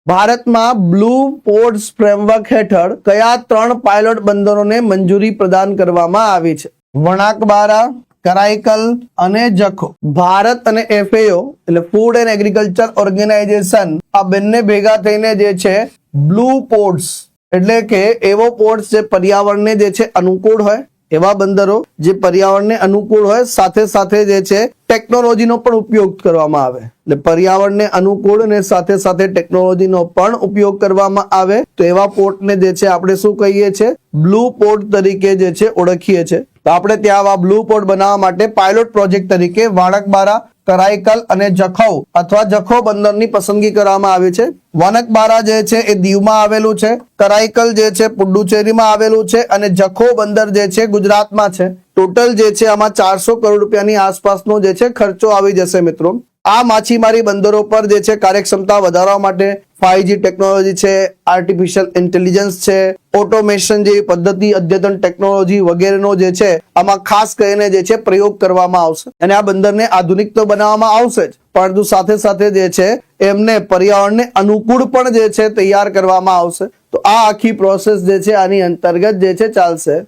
ભારતમાં blue ports framework હેઠળ કયા 3 પાયલોટ બંદરોને મંજૂરી પ્રદાન કરવામાં આવી છે? વણાકબારા, કરાઈકલ અને જખૌ. ભારત અને FAO એટલે ફૂડ એન્ડ એગ્રીકલ્ચર ઓર્ગેનાઇઝેશન આ બંને ભેગા થઈને જે છે બ્લુ પોર્ટ્સ એટલે કે એવો પોર્ટ્સ જે પર્યાવરણને જે છે અનુકૂળ હોય, એવા બંદરો જે પર્યાવરણને અનુકૂળ હોય, સાથે સાથે જે છે ટેકનોલોજીનો પણ ઉપયોગ કરવામાં આવે. એટલે પર્યાવરણને અનુકૂળ અને સાથે સાથે ટેકનોલોજીનો પણ ઉપયોગ કરવામાં આવે તો એવા પોર્ટને જે છે આપણે શું કહીએ છીએ? બ્લુ પોર્ટ તરીકે જે છે ઓળખીએ છીએ. તો આપણે ત્યાં આવા બ્લુ પોર્ટ બનાવવા માટે પાયલોટ પ્રોજેક્ટ તરીકે વાણકબારા, કરાઈકલ અને જખૌ અથવા જખૌ બંદરની પસંદગી કરવામાં આવી છે. વાનકબારા જે છે એ દીવમાં આવેલું છે, કરાઈકલ જે છે પુડુચેરીમાં આવેલું છે અને જખૌ બંદર જે છે ગુજરાતમાં છે. ટોટલ જે છે આમાં 400 કરોડ રૂપિયાની આસપાસનો જે છે ખર્ચો આવી જશે મિત્રો. આ માછીમારી બંદરો પર જે છે કાર્યક્ષમતા વધારવા માટે 5G ટેકનોલોજી છે, આર્ટિફિશિયલ ઇન્ટેલિજન્સ છે, ઓટોમેશન જેવી પદ્ધતિ, અદ્યતન ટેકનોલોજી વગેરેનો જે છે આમાં ખાસ કરીને જે છે પ્રયોગ કરવામાં આવશે અને આ બંદરને આધુનિક તો બનાવવામાં આવશે જ, પરંતુ સાથે સાથે જે છે એમને પર્યાવરણને અનુકૂળ પણ જે છે તૈયાર કરવામાં આવશે. તો આ આખી પ્રોસેસ જે છે આની અંતર્ગત જે છે ચાલશે.